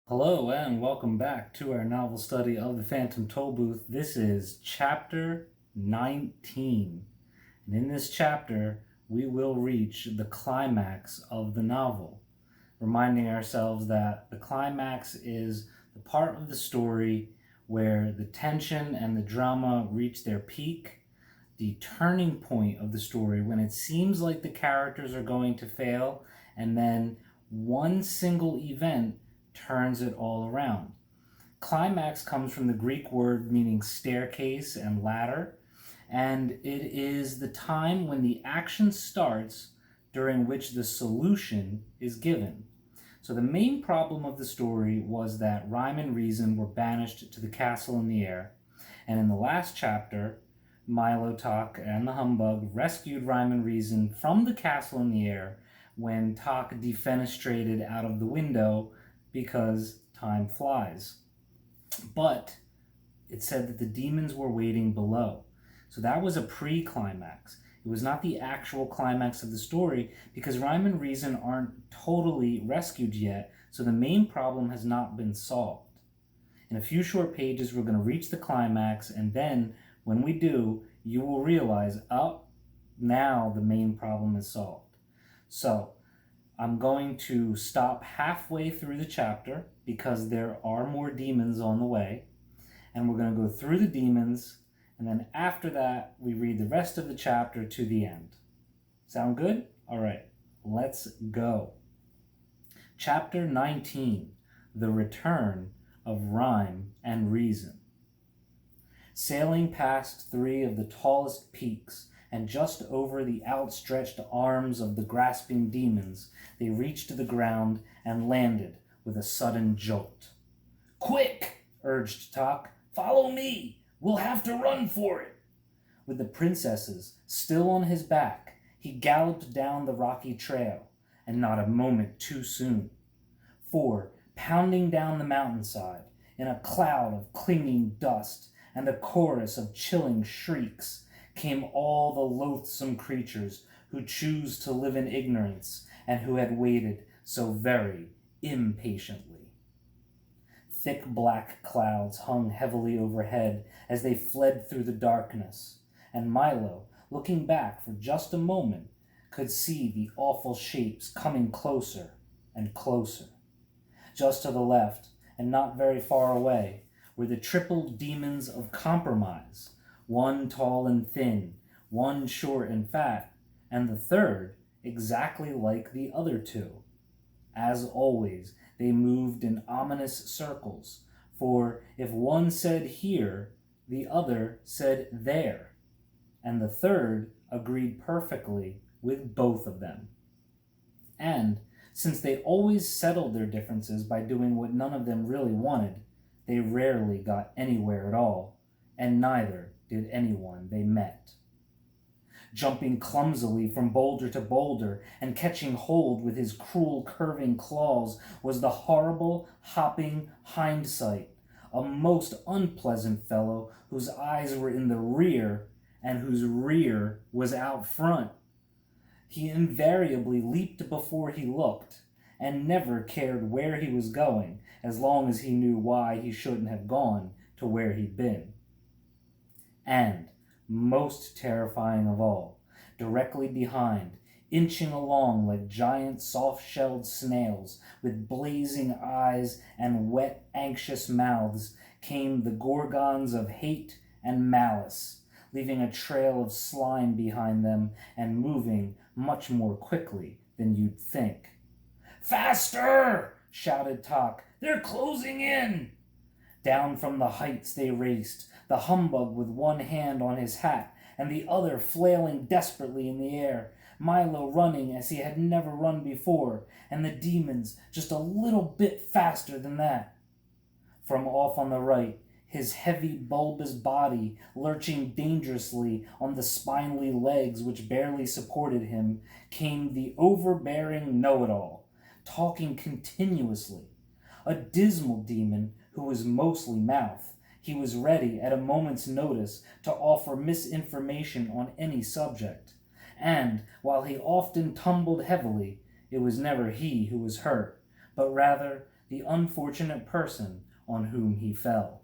Hello and welcome back to our novel study of the Phantom Tollbooth. This is chapter 19. And in this chapter, we will reach the climax of the novel, reminding ourselves that the climax is the part of the story where the tension and the drama reach their peak, the turning point of the story when it seems like the characters are going to fail, and then one single event turns it all around. Climax comes from the Greek word meaning staircase and ladder, and it is the time when the action starts during which the solution is given. So the main problem of the story was that Rhyme and Reason were banished to the castle in the air, and in the last chapter, Milo, Talk, and the Humbug rescued Rhyme and Reason from the castle in the air when Talk defenestrated out of the window because time flies. But it said that the demons were waiting below. So that was a pre-climax. It was not the actual climax of the story because Rhyme and Reason aren't totally rescued yet, so the main problem has not been solved. In a few short pages, we're going to reach the climax, and then when we do, you will realize, oh, now the main problem is solved. So I'm going to stop halfway through the chapter because there are more demons on the way, and we're going to go through the demons, and then after that we read the rest of the chapter to the end. Sound good? All right, let's go. Chapter 19, The Return of Rhyme and Reason. Sailing past three of the tallest peaks and just over the outstretched arms of the grasping demons, they reached the ground and landed with a sudden jolt. "Quick!" urged Talk. "Follow me! We'll have to run for it!" With the princesses still on his back, he galloped down the rocky trail, and not a moment too soon. For, pounding down the mountainside, in a cloud of clinging dust and a chorus of chilling shrieks, came all the loathsome creatures who choose to live in ignorance and who had waited so very impatiently. Thick black clouds hung heavily overhead as they fled through the darkness, and Milo, looking back for just a moment, could see the awful shapes coming closer and closer. Just to the left, and not very far away, were the triple demons of compromise, one tall and thin, one short and fat, and the third exactly like the other two. As always, they moved in ominous circles, for if one said here, the other said there, and the third agreed perfectly with both of them. And since they always settled their differences by doing what none of them really wanted, they rarely got anywhere at all, and neither did anyone they met. Jumping clumsily from boulder to boulder and catching hold with his cruel curving claws was the horrible hopping Hindsight, a most unpleasant fellow whose eyes were in the rear and whose rear was out front. He invariably leaped before he looked and never cared where he was going as long as he knew why he shouldn't have gone to where he'd been. And, most terrifying of all, directly behind, inching along like giant soft-shelled snails with blazing eyes and wet, anxious mouths, came the Gorgons of hate and malice, leaving a trail of slime behind them and moving much more quickly than you'd think. "Faster!" shouted Talk. "They're closing in!" Down from the heights they raced, the Humbug with one hand on his hat and the other flailing desperately in the air, Milo running as he had never run before, and the demons just a little bit faster than that. From off on the right, his heavy bulbous body lurching dangerously on the spindly legs which barely supported him, came the Overbearing Know-it-all, talking continuously. A dismal demon who was mostly mouth. He was ready at a moment's notice to offer misinformation on any subject. And, while he often tumbled heavily, it was never he who was hurt, but rather the unfortunate person on whom he fell.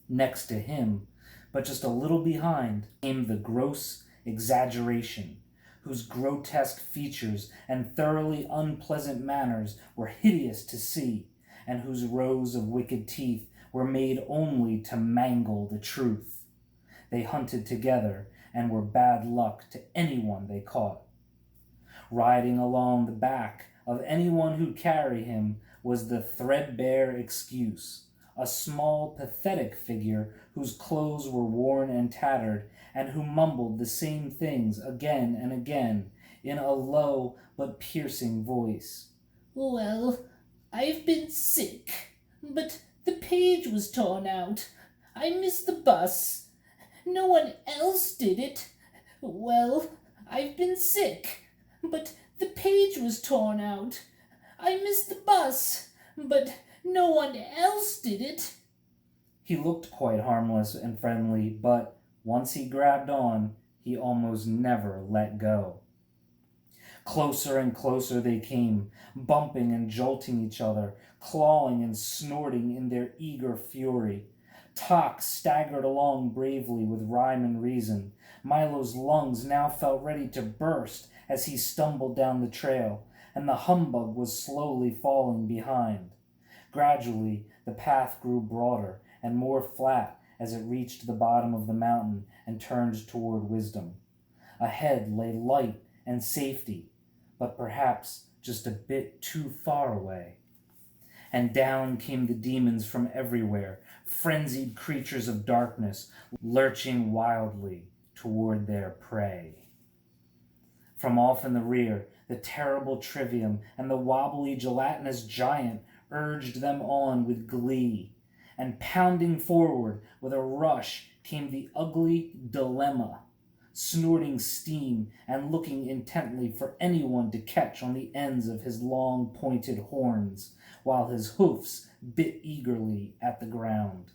Next to him, but just a little behind, came the gross Exaggeration, whose grotesque features and thoroughly unpleasant manners were hideous to see, and whose rows of wicked teeth were made only to mangle the truth. They hunted together and were bad luck to anyone they caught. Riding along the back of anyone who'd carry him was the Threadbare Excuse, a small, pathetic figure whose clothes were worn and tattered, and who mumbled the same things again and again in a low but piercing voice. Well, I've been sick, but the page was torn out. I missed the bus. No one else did it. Well, I've been sick, but the page was torn out. I missed the bus, but no one else did it. He looked quite harmless and friendly, but once he grabbed on, he almost never let go. Closer and closer they came, bumping and jolting each other, clawing and snorting in their eager fury. Tock staggered along bravely with rhyme and reason. Milo's lungs now felt ready to burst as he stumbled down the trail, and the humbug was slowly falling behind. Gradually, the path grew broader and more flat as it reached the bottom of the mountain and turned toward wisdom. Ahead lay light and safety, but perhaps just a bit too far away. And down came the demons from everywhere, frenzied creatures of darkness, lurching wildly toward their prey. From off in the rear, the terrible Trivium and the wobbly gelatinous giant urged them on with glee, and pounding forward with a rush came the ugly Dilemma, snorting steam and looking intently for anyone to catch on the ends of his long pointed horns, while his hoofs bit eagerly at the ground.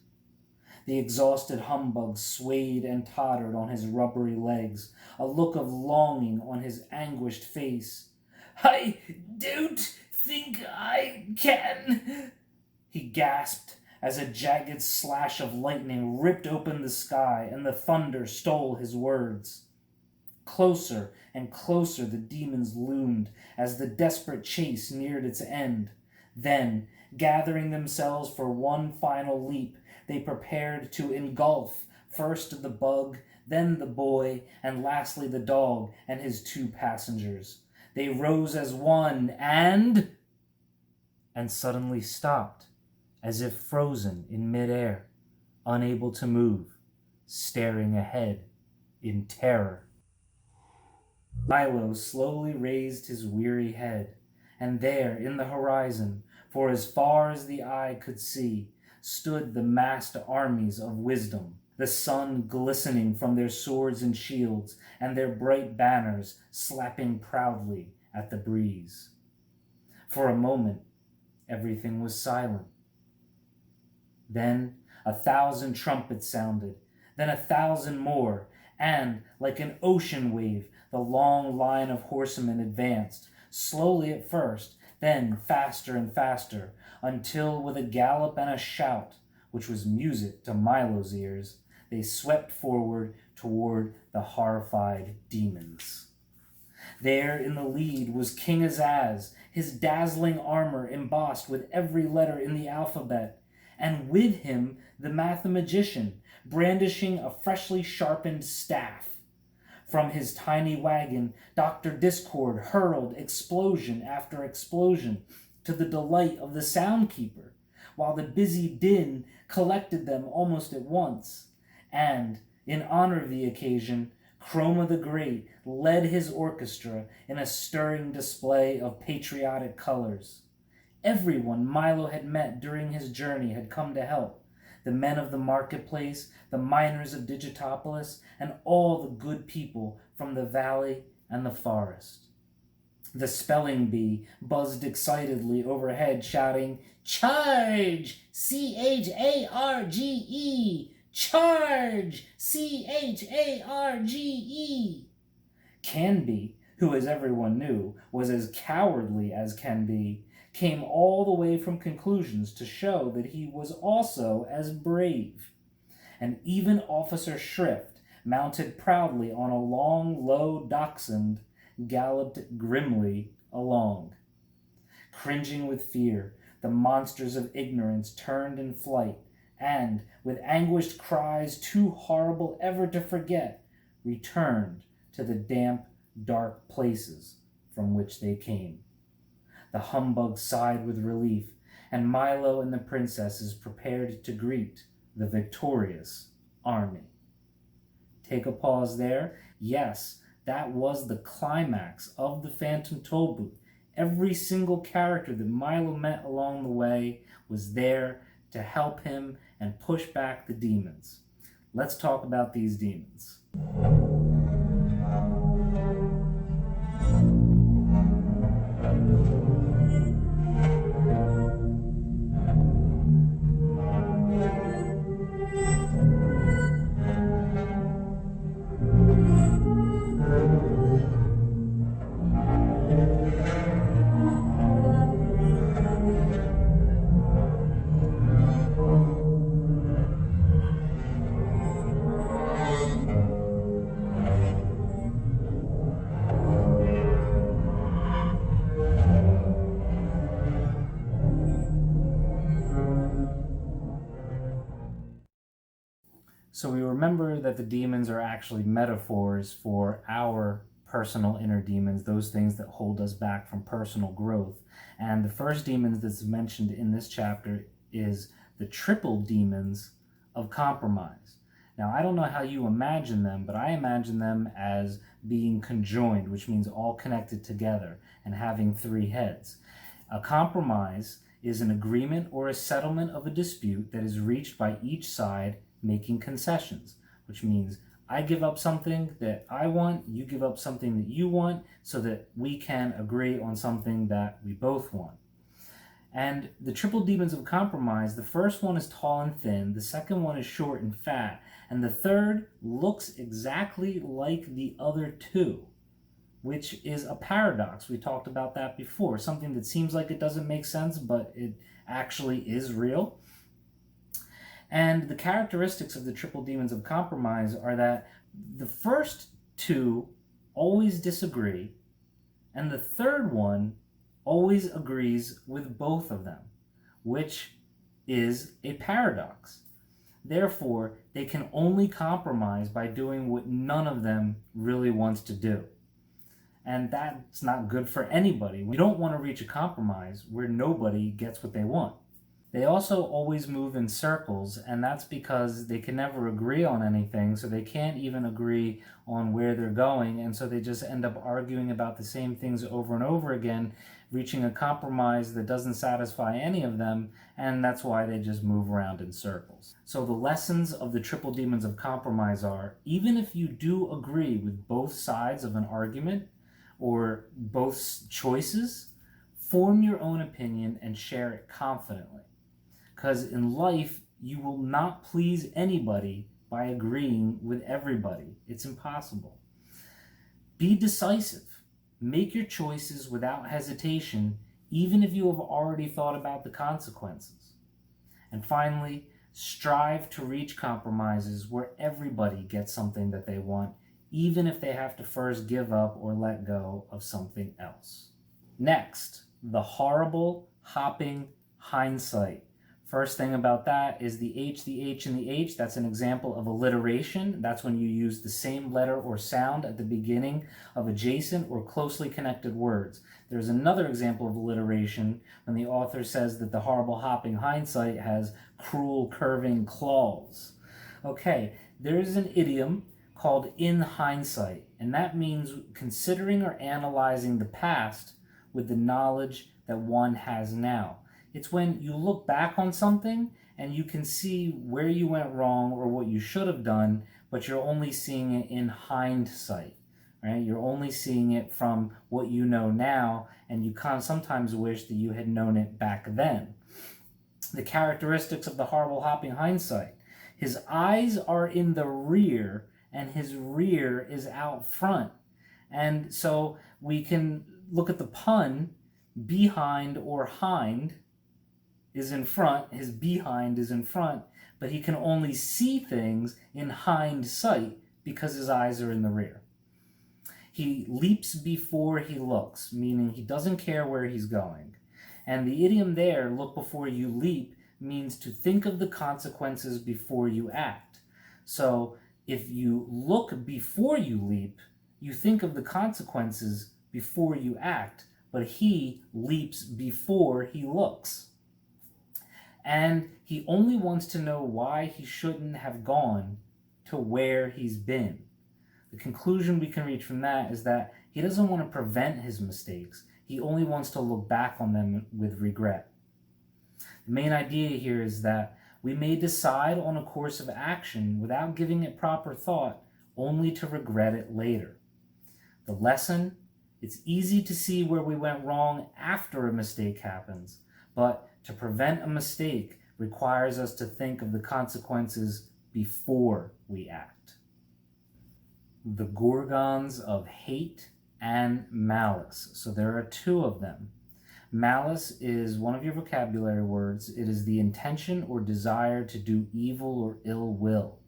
The exhausted humbug swayed and tottered on his rubbery legs, a look of longing on his anguished face. "I don't think I can," he gasped, as a jagged slash of lightning ripped open the sky and the thunder stole his words. Closer and closer the demons loomed as the desperate chase neared its end. Then, gathering themselves for one final leap, they prepared to engulf first the bug, then the boy, and lastly the dog and his two passengers. They rose as one and suddenly stopped, as if frozen in midair, unable to move, staring ahead in terror. Milo slowly raised his weary head, and there in the horizon, for as far as the eye could see, stood the massed armies of wisdom, the sun glistening from their swords and shields, and their bright banners slapping proudly at the breeze. For a moment, everything was silent. Then 1,000 trumpets sounded, then 1,000 more, and, like an ocean wave, the long line of horsemen advanced, slowly at first, then faster and faster, until with a gallop and a shout, which was music to Milo's ears, they swept forward toward the horrified demons. There in the lead was King Azaz, his dazzling armor embossed with every letter in the alphabet, and with him the mathemagician, brandishing a freshly sharpened staff. From his tiny wagon, Dr. Discord hurled explosion after explosion, to the delight of the soundkeeper, while the busy din collected them almost at once. And, in honor of the occasion, Chroma the Great led his orchestra in a stirring display of patriotic colors. Everyone Milo had met during his journey had come to help. The men of the marketplace, the miners of Digitopolis, and all the good people from the valley and the forest. The spelling bee buzzed excitedly overhead, shouting, "Charge! C-H-A-R-G-E! Charge! C-H-A-R-G-E!" Canby, who, as everyone knew, was as cowardly as can be, came all the way from Conclusions to show that he was also as brave. And even Officer Shrift, mounted proudly on a long, low dachshund, galloped grimly along. Cringing with fear, the monsters of ignorance turned in flight, and, with anguished cries too horrible ever to forget, returned to the damp, dark places from which they came. The humbug sighed with relief, and Milo and the princesses prepared to greet the victorious army. Take a pause there. Yes, that was the climax of the Phantom Tollbooth. Every single character that Milo met along the way was there to help him and push back the demons. Let's talk about these demons. So we remember that the demons are actually metaphors for our personal inner demons, those things that hold us back from personal growth. And the first demon that's mentioned in this chapter is the triple demons of compromise. Now, I don't know how you imagine them, but I imagine them as being conjoined, which means all connected together and having three heads. A compromise is an agreement or a settlement of a dispute that is reached by each side making concessions, which means I give up something that I want, you give up something that you want, so that we can agree on something that we both want. And the triple demons of compromise, the first one is tall and thin, the second one is short and fat, and the third looks exactly like the other two, which is a paradox. We talked about that before, something that seems like it doesn't make sense, but it actually is real. And the characteristics of the triple demons of compromise are that the first two always disagree, and the third one always agrees with both of them, which is a paradox. Therefore, they can only compromise by doing what none of them really wants to do. And that's not good for anybody. We don't want to reach a compromise where nobody gets what they want. They also always move in circles, and that's because they can never agree on anything, so they can't even agree on where they're going, and so they just end up arguing about the same things over and over again, reaching a compromise that doesn't satisfy any of them, and that's why they just move around in circles. So the lessons of the triple demons of compromise are, even if you do agree with both sides of an argument, or both choices, form your own opinion and share it confidently. Because in life, you will not please anybody by agreeing with everybody. It's impossible. Be decisive. Make your choices without hesitation, even if you have already thought about the consequences. And finally, strive to reach compromises where everybody gets something that they want, even if they have to first give up or let go of something else. Next, the horrible hopping hindsight. First thing about that is the H, and the H. That's an example of alliteration. That's when you use the same letter or sound at the beginning of adjacent or closely connected words. There's another example of alliteration when the author says that the horrible hopping hindsight has cruel curving claws. Okay, there is an idiom called in hindsight, and that means considering or analyzing the past with the knowledge that one has now. It's when you look back on something and you can see where you went wrong or what you should have done, but you're only seeing it in hindsight, right? You're only seeing it from what you know now, and you sometimes wish that you had known it back then. The characteristics of the horrible hopping hindsight. His eyes are in the rear and his rear is out front. And so we can look at the pun behind or hind is in front, his behind is in front, but he can only see things in hindsight because his eyes are in the rear. He leaps before he looks, meaning he doesn't care where he's going. And the idiom there, look before you leap, means to think of the consequences before you act. So if you look before you leap, you think of the consequences before you act, but he leaps before he looks. And he only wants to know why he shouldn't have gone to where he's been. The conclusion we can reach from that is that he doesn't want to prevent his mistakes. He only wants to look back on them with regret. The main idea here is that we may decide on a course of action without giving it proper thought, only to regret it later. The lesson: it's easy to see where we went wrong after a mistake happens, but to prevent a mistake requires us to think of the consequences before we act. The Gorgons of hate and malice. So there are two of them. Malice is one of your vocabulary words. It is the intention or desire to do evil or ill will.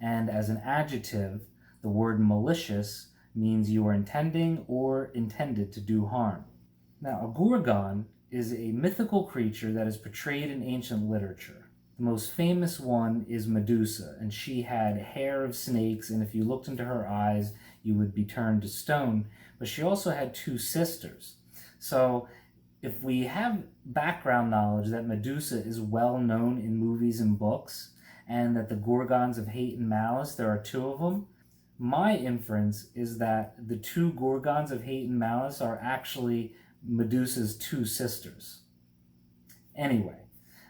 And as an adjective, the word malicious means you are intending or intended to do harm. Now, a Gorgon is a mythical creature that is portrayed in ancient literature. The most famous one is Medusa, and she had hair of snakes, and if you looked into her eyes, you would be turned to stone. But she also had two sisters. So if we have background knowledge that Medusa is well known in movies and books, and that the Gorgons of hate and malice, there are two of them, my inference is that the two Gorgons of hate and malice are actually Medusa's two sisters. Anyway,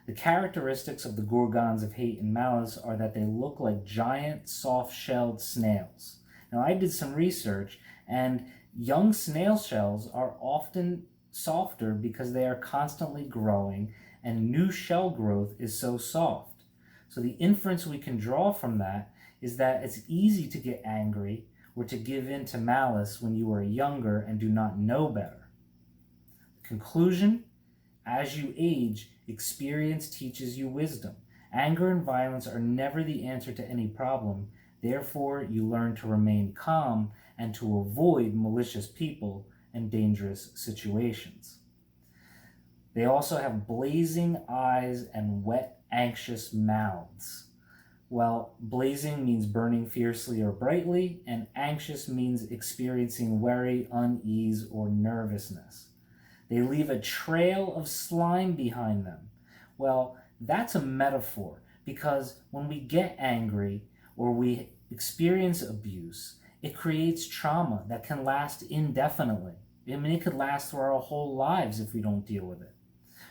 the characteristics of the Gorgons of hate and malice are that they look like giant, soft-shelled snails. Now, I did some research, and young snail shells are often softer because they are constantly growing, and new shell growth is so soft. So the inference we can draw from that is that it's easy to get angry or to give in to malice when you are younger and do not know better. Conclusion: as you age, experience teaches you wisdom. Anger and violence are never the answer to any problem. Therefore, you learn to remain calm and to avoid malicious people and dangerous situations. They also have blazing eyes and wet, anxious mouths. Well, blazing means burning fiercely or brightly, and anxious means experiencing worry, unease, or nervousness. They leave a trail of slime behind them. Well, that's a metaphor, because when we get angry or we experience abuse, it creates trauma that can last indefinitely. I mean, it could last through our whole lives if we don't deal with it.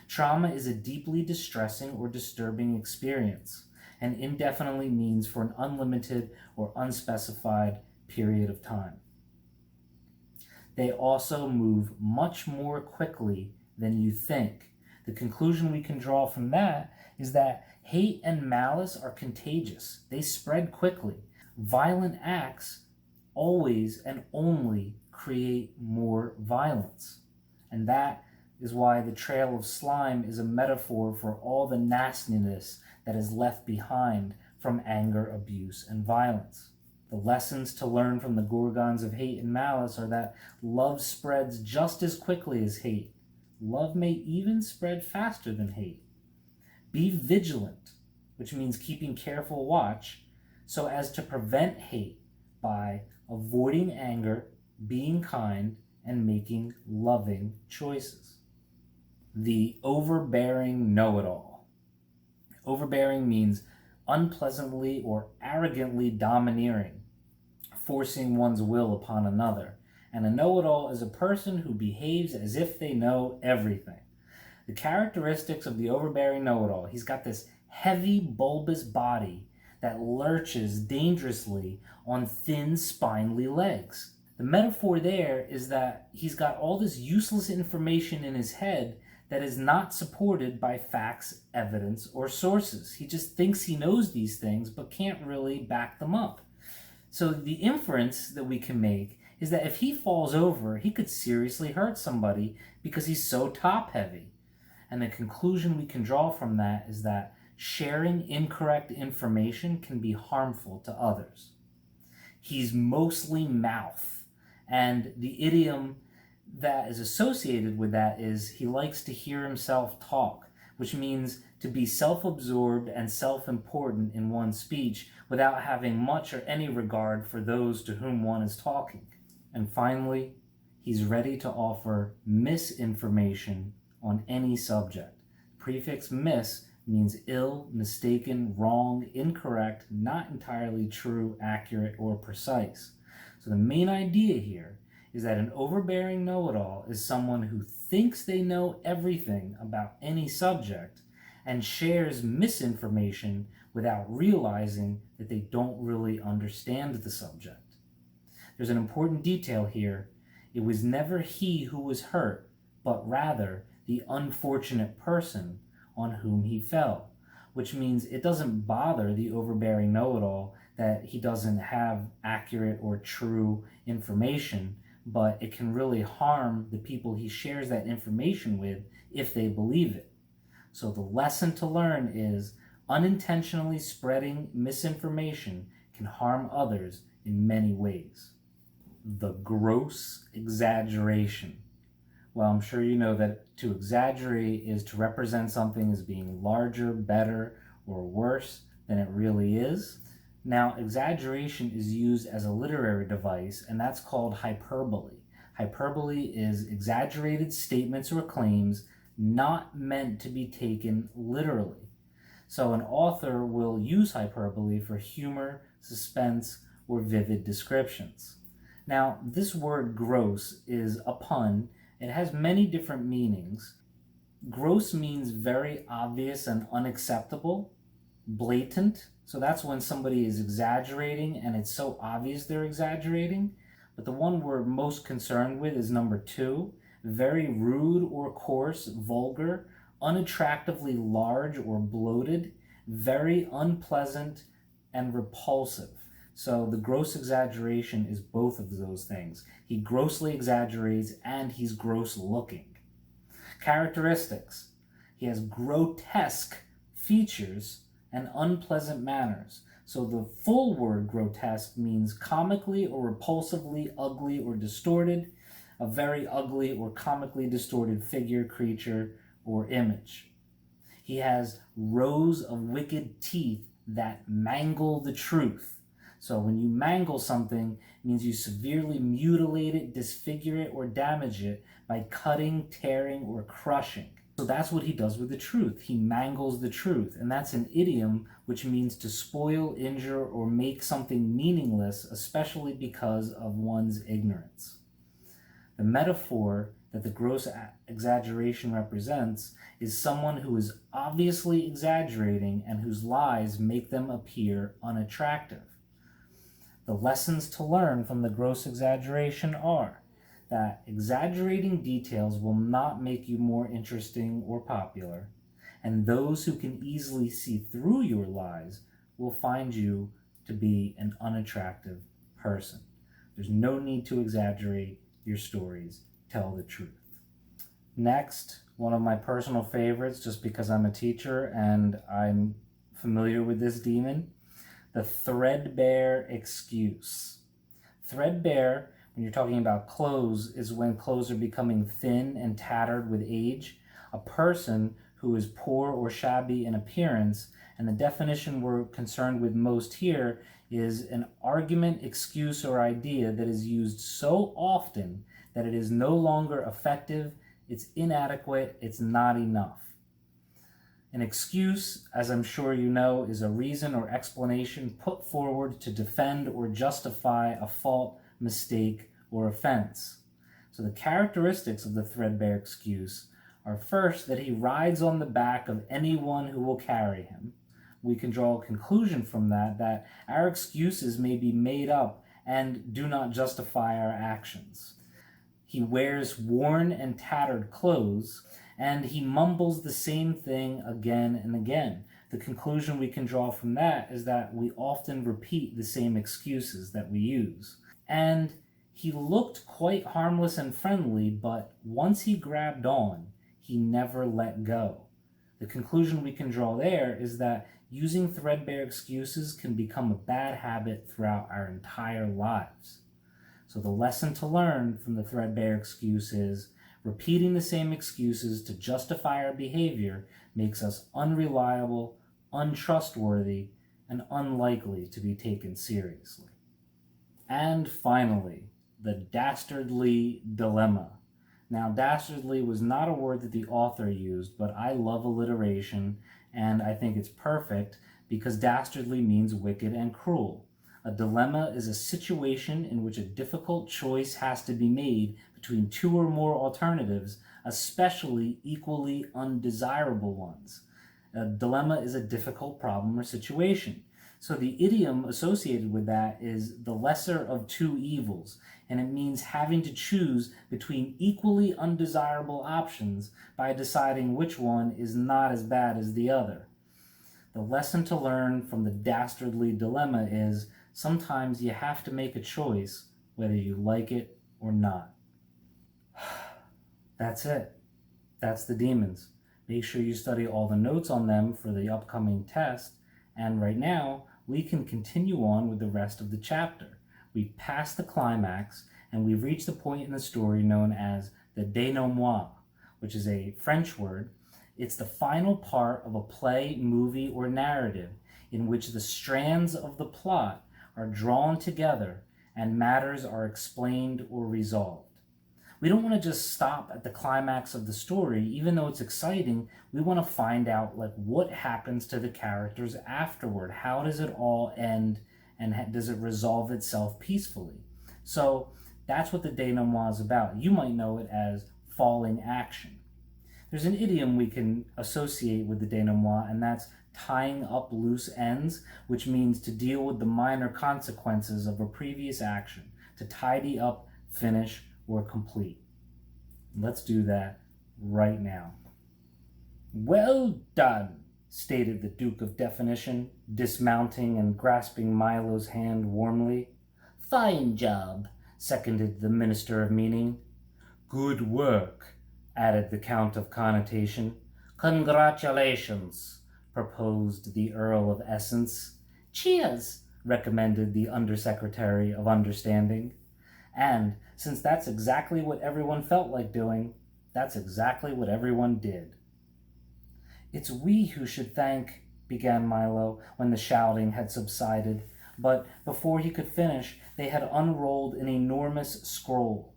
Trauma is a deeply distressing or disturbing experience, and indefinitely means for an unlimited or unspecified period of time. They also move much more quickly than you think. The conclusion we can draw from that is that hate and malice are contagious. They spread quickly. Violent acts always and only create more violence. And that is why the trail of slime is a metaphor for all the nastiness that is left behind from anger, abuse, and violence. The lessons to learn from the Gorgons of hate and malice are that love spreads just as quickly as hate. Love may even spread faster than hate. Be vigilant, which means keeping careful watch, so as to prevent hate by avoiding anger, being kind, and making loving choices. The overbearing know-it-all. Overbearing means unpleasantly or arrogantly domineering, forcing one's will upon another. And a know-it-all is a person who behaves as if they know everything. The characteristics of the overbearing know-it-all: he's got this heavy, bulbous body that lurches dangerously on thin, spindly legs. The metaphor there is that he's got all this useless information in his head that is not supported by facts, evidence, or sources. He just thinks he knows these things, but can't really back them up. So the inference that we can make is that if he falls over, he could seriously hurt somebody because he's so top-heavy. And the conclusion we can draw from that is that sharing incorrect information can be harmful to others. He's mostly mouth, and the idiom that is associated with that is he likes to hear himself talk, which means to be self-absorbed and self-important in one's speech without having much or any regard for those to whom one is talking. And finally, he's ready to offer misinformation on any subject. Prefix mis means ill, mistaken, wrong, incorrect, not entirely true, accurate, or precise. So the main idea here is that an overbearing know-it-all is someone who thinks they know everything about any subject and shares misinformation without realizing that they don't really understand the subject. There's an important detail here. It was never he who was hurt, but rather the unfortunate person on whom he fell, which means it doesn't bother the overbearing know-it-all that he doesn't have accurate or true information, but it can really harm the people he shares that information with if they believe it. So the lesson to learn is unintentionally spreading misinformation can harm others in many ways. The gross exaggeration. Well, I'm sure you know that to exaggerate is to represent something as being larger, better, or worse than it really is. Now, exaggeration is used as a literary device, and that's called hyperbole. Hyperbole is exaggerated statements or claims not meant to be taken literally. So an author will use hyperbole for humor, suspense, or vivid descriptions. Now, this word gross is a pun. It has many different meanings. Gross means very obvious and unacceptable. Blatant, so that's when somebody is exaggerating and it's so obvious they're exaggerating. But the one we're most concerned with is number 2, very rude or coarse, vulgar, unattractively large or bloated, very unpleasant and repulsive. So the gross exaggeration is both of those things. He grossly exaggerates and he's gross looking. Characteristics. He has grotesque features and unpleasant manners. So the full word grotesque means comically or repulsively ugly or distorted, a very ugly or comically distorted figure, creature, or image. He has rows of wicked teeth that mangle the truth. So when you mangle something, it means you severely mutilate it, disfigure it, or damage it by cutting, tearing, or crushing. So that's what he does with the truth. He mangles the truth. And that's an idiom which means to spoil, injure, or make something meaningless, especially because of one's ignorance. The metaphor that the gross exaggeration represents is someone who is obviously exaggerating and whose lies make them appear unattractive. The lessons to learn from the gross exaggeration are that exaggerating details will not make you more interesting or popular, and those who can easily see through your lies will find you to be an unattractive person. There's no need to exaggerate your stories. Tell the truth. Next, one of my personal favorites, just because I'm a teacher and I'm familiar with this demon, the threadbare excuse. Threadbare, when you're talking about clothes, is when clothes are becoming thin and tattered with age. A person who is poor or shabby in appearance, and the definition we're concerned with most here is an argument, excuse, or idea that is used so often that it is no longer effective, it's inadequate, it's not enough. An excuse, as I'm sure you know, is a reason or explanation put forward to defend or justify a fault, mistake, or offense. So the characteristics of the threadbare excuse are first that he rides on the back of anyone who will carry him. We can draw a conclusion from that our excuses may be made up and do not justify our actions. He wears worn and tattered clothes, and he mumbles the same thing again and again. The conclusion we can draw from that is that we often repeat the same excuses that we use. And He looked quite harmless and friendly, but once he grabbed on, he never let go. The conclusion we can draw there is that using threadbare excuses can become a bad habit throughout our entire lives. So the lesson to learn from the threadbare excuse is repeating the same excuses to justify our behavior makes us unreliable, untrustworthy, and unlikely to be taken seriously. And finally, the dastardly dilemma. Now, dastardly was not a word that the author used, but I love alliteration, and I think it's perfect because dastardly means wicked and cruel. A dilemma is a situation in which a difficult choice has to be made between two or more alternatives, especially equally undesirable ones. A dilemma is a difficult problem or situation. So the idiom associated with that is the lesser of two evils, and it means having to choose between equally undesirable options by deciding which one is not as bad as the other. The lesson to learn from the dastardly dilemma is sometimes you have to make a choice whether you like it or not. That's it. That's the demons. Make sure you study all the notes on them for the upcoming test, and right now we can continue on with the rest of the chapter. We've passed the climax, and we've reached the point in the story known as the denouement, which is a French word. It's the final part of a play, movie, or narrative in which the strands of the plot are drawn together and matters are explained or resolved. We don't want to just stop at the climax of the story. Even though it's exciting, we want to find out what happens to the characters afterward. How does it all end, and does it resolve itself peacefully? So that's what the denouement is about. You might know it as falling action. There's an idiom we can associate with the denouement, and that's tying up loose ends, which means to deal with the minor consequences of a previous action, to tidy up, finish, or complete. Let's do that right now. Well done, stated the Duke of Definition, dismounting and grasping Milo's hand warmly. Fine job, seconded the Minister of Meaning. Good work, added the Count of Connotation. Congratulations, proposed the Earl of Essence. Cheers, recommended the Undersecretary of Understanding. And since that's exactly what everyone felt like doing, that's exactly what everyone did. It's we who should thank, began Milo, when the shouting had subsided, but before he could finish, they had unrolled an enormous scroll,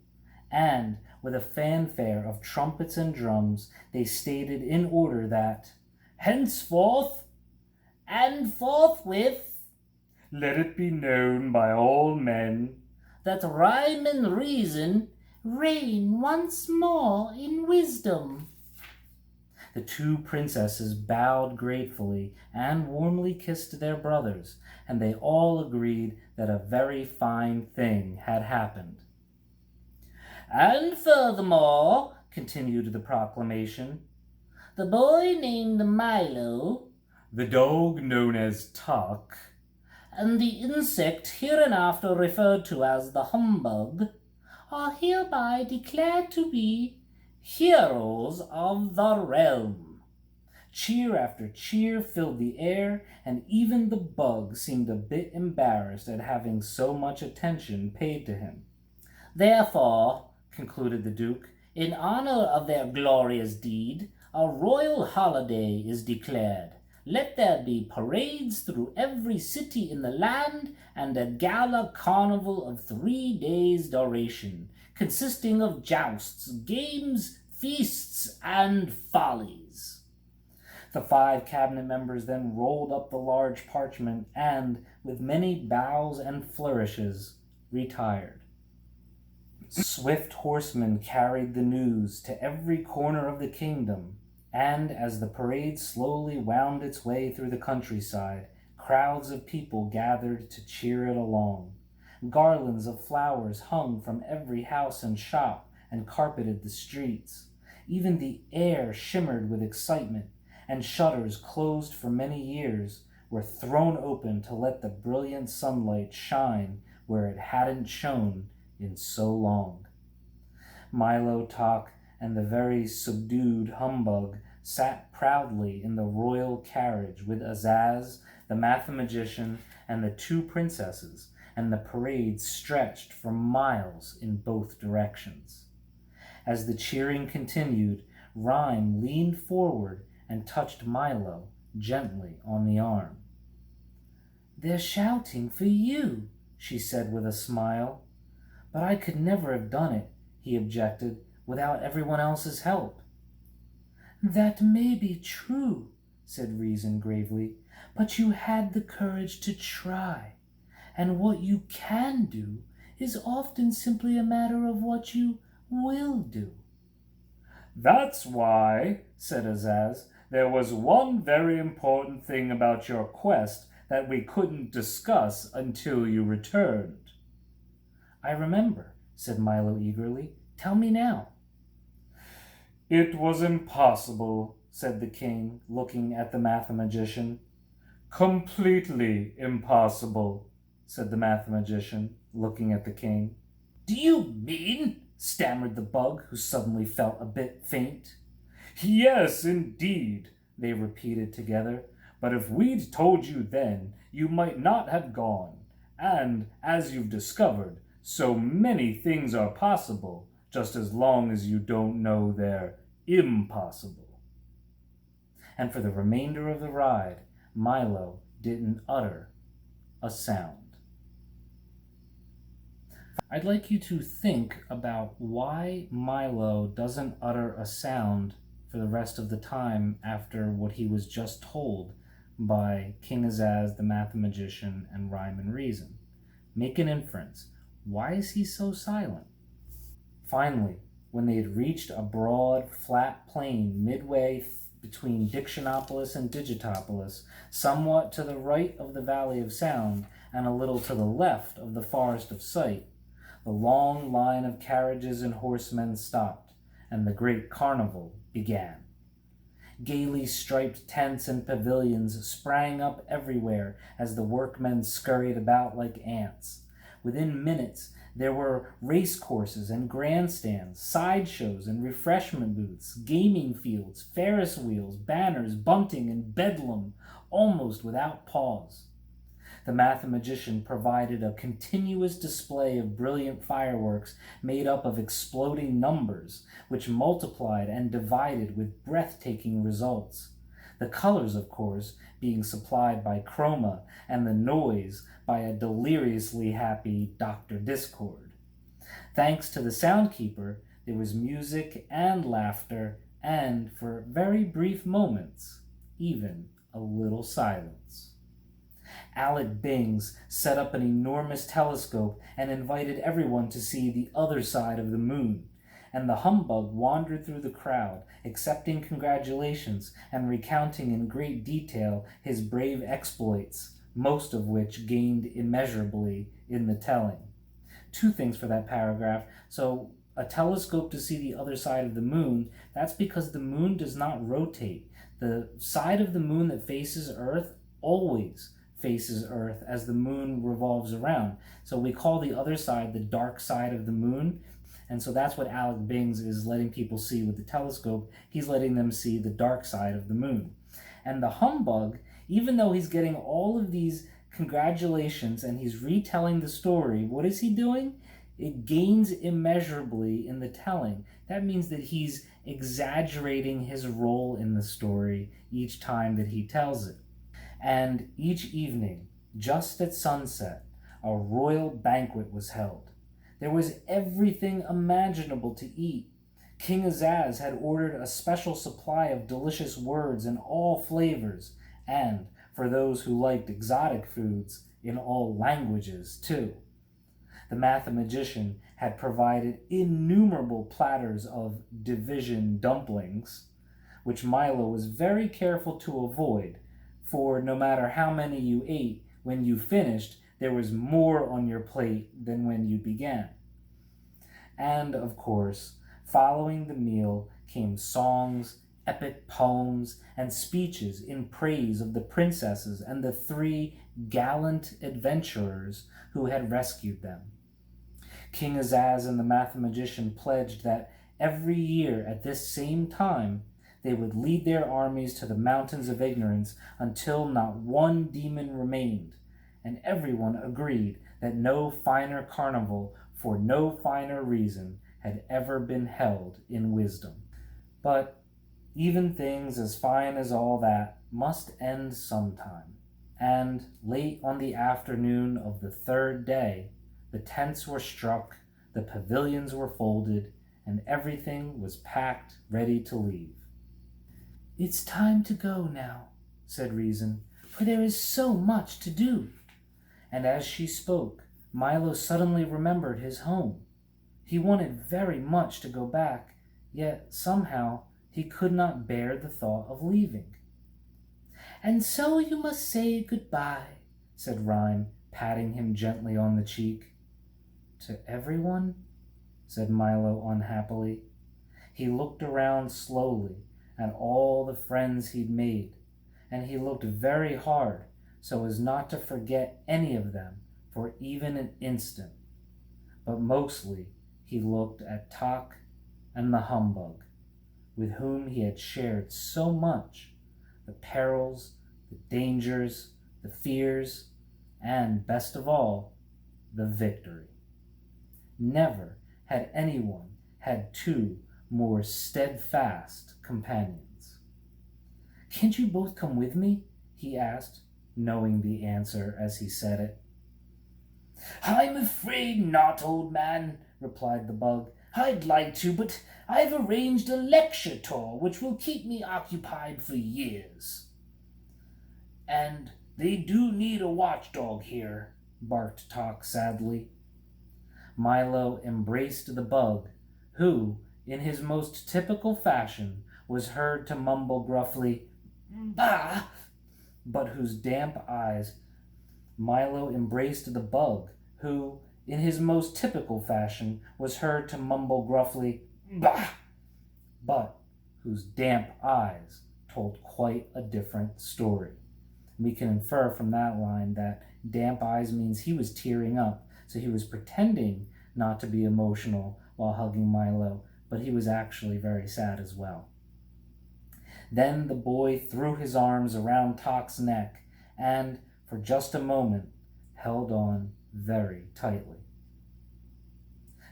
and, with a fanfare of trumpets and drums, they stated in order that, henceforth, and forthwith, let it be known by all men, that rhyme and reason reign once more in wisdom. The two princesses bowed gratefully and warmly kissed their brothers, and they all agreed that a very fine thing had happened. And furthermore, continued the proclamation, the boy named Milo, the dog known as Tuck, and the insect hereinafter referred to as the humbug, are hereby declared to be heroes of the realm. Cheer after cheer filled the air, and even the bug seemed a bit embarrassed at having so much attention paid to him. Therefore, concluded the Duke, in honor of their glorious deed, a royal holiday is declared. Let there be parades through every city in the land, and a gala carnival of 3 days' duration, consisting of jousts, games, feasts, and follies. The 5 cabinet members then rolled up the large parchment and, with many bows and flourishes, retired. Swift horsemen carried the news to every corner of the kingdom, and as the parade slowly wound its way through the countryside, crowds of people gathered to cheer it along. Garlands of flowers hung from every house and shop and carpeted the streets. Even the air shimmered with excitement, and shutters closed for many years were thrown open to let the brilliant sunlight shine where it hadn't shone in so long. Milo, Tok, and the very subdued humbug sat proudly in the royal carriage with Azaz, the mathematician, and the two princesses, and the parade stretched for miles in both directions. As the cheering continued, Rhyme leaned forward and touched Milo gently on the arm. "They're shouting for you," she said with a smile. "But I could never have done it," he objected, "without everyone else's help." "That may be true," said Reason gravely, "but you had the courage to try. And what you can do is often simply a matter of what you will do." "That's why," said Azaz, "there was one very important thing about your quest that we couldn't discuss until you returned." "I remember," said Milo eagerly. "Tell me now." "It was impossible," said the king, looking at the mathematician. "Completely impossible," said the mathematician, looking at the king. "Do you mean?" stammered the bug, who suddenly felt a bit faint. "Yes, indeed," they repeated together. "But if we'd told you then, you might not have gone. And, as you've discovered, so many things are possible, just as long as you don't know they're impossible." And for the remainder of the ride, Milo didn't utter a sound. I'd like you to think about why Milo doesn't utter a sound for the rest of the time after what he was just told by King Azaz, the mathematician, and Rhyme and Reason. Make an inference. Why is he so silent? Finally, when they had reached a broad, flat plain midway between Dictionopolis and Digitopolis, somewhat to the right of the Valley of Sound and a little to the left of the Forest of Sight, the long line of carriages and horsemen stopped, and the great carnival began. Gaily striped tents and pavilions sprang up everywhere as the workmen scurried about like ants. Within minutes, there were race courses and grandstands, sideshows and refreshment booths, gaming fields, Ferris wheels, banners, bunting, and bedlam, almost without pause. The mathematician provided a continuous display of brilliant fireworks made up of exploding numbers, which multiplied and divided with breathtaking results. The colors, of course, being supplied by Chroma, and the noise by a deliriously happy Dr. Discord. Thanks to the soundkeeper, there was music and laughter, and, for very brief moments, even a little silence. Alec Bings set up an enormous telescope and invited everyone to see the other side of the moon, and the humbug wandered through the crowd, accepting congratulations and recounting in great detail his brave exploits, most of which gained immeasurably in the telling. Two things for that paragraph. So, a telescope to see the other side of the moon, that's because the moon does not rotate. The side of the moon that faces Earth always faces Earth as the moon revolves around. So we call the other side the dark side of the moon. And so that's what Alec Bings is letting people see with the telescope. He's letting them see the dark side of the moon. And the humbug, even though he's getting all of these congratulations and he's retelling the story, what is he doing? It gains immeasurably in the telling. That means that he's exaggerating his role in the story each time that he tells it. And each evening, just at sunset, a royal banquet was held. There was everything imaginable to eat. King Azaz had ordered a special supply of delicious words in all flavors, and, for those who liked exotic foods, in all languages too. The mathematician had provided innumerable platters of division dumplings, which Milo was very careful to avoid, for no matter how many you ate, when you finished, there was more on your plate than when you began. And, of course, following the meal came songs, epic poems, and speeches in praise of the princesses and the 3 gallant adventurers who had rescued them. King Azaz and the mathematician pledged that every year at this same time they would lead their armies to the mountains of ignorance until not one demon remained, and everyone agreed that no finer carnival for no finer reason had ever been held in wisdom. But even things as fine as all that must end sometime, and late on the afternoon of the third day, the tents were struck, the pavilions were folded, and everything was packed ready to leave. "It's time to go now," said Reason, "for there is so much to do." And as she spoke, Milo suddenly remembered his home. He wanted very much to go back, yet somehow he could not bear the thought of leaving. "And so you must say goodbye," said Rhyme, patting him gently on the cheek. "To everyone?" said Milo unhappily. He looked around slowly at all the friends he'd made, and he looked very hard so as not to forget any of them for even an instant. But mostly he looked at Tok and the humbug, with whom he had shared so much, the perils, the dangers, the fears, and, best of all, the victory. Never had anyone had two more steadfast companions. "Can't you both come with me?" he asked, knowing the answer as he said it. "I'm afraid not, old man," replied the bug. "I'd like to, but I've arranged a lecture tour which will keep me occupied for years." "And they do need a watchdog here," barked Tok sadly. Milo embraced the bug, who, in his most typical fashion, was heard to mumble gruffly, "Bah!" but whose damp eyes Milo embraced the bug, who, in his most typical fashion, was heard to mumble gruffly, "Bah!" but whose damp eyes told quite a different story. We can infer from that line that damp eyes means he was tearing up, so he was pretending not to be emotional while hugging Milo, but he was actually very sad as well. Then the boy threw his arms around Tok's neck and, for just a moment, held on very tightly.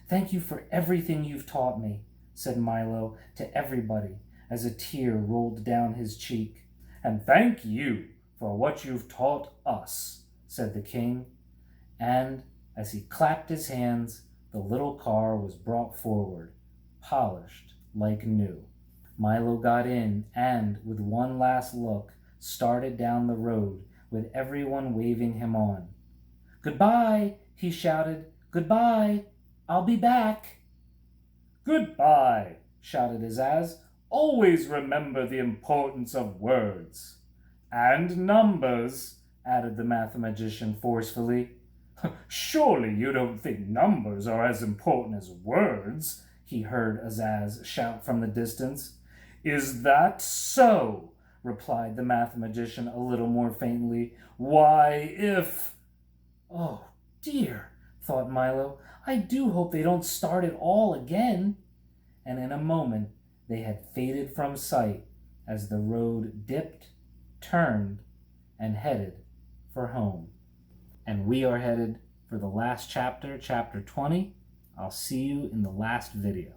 "Thank you for everything you've taught me," said Milo to everybody as a tear rolled down his cheek. "And thank you for what you've taught us," said the king. And as he clapped his hands, the little car was brought forward, polished like new. Milo got in and, with one last look, started down the road with everyone waving him on. "Goodbye," he shouted. "Goodbye. I'll be back." "Goodbye," shouted Azaz. "Always remember the importance of words." "And numbers," added the mathematician forcefully. "Surely you don't think numbers are as important as words," he heard Azaz shout from the distance. "Is that so?" replied the mathematician a little more faintly. "Why, if—" "Oh, dear," thought Milo. "I do hope they don't start it all again." And in a moment they had faded from sight as the road dipped, turned, and headed for home. And we are headed for the last chapter, chapter 20. I'll see you in the last video.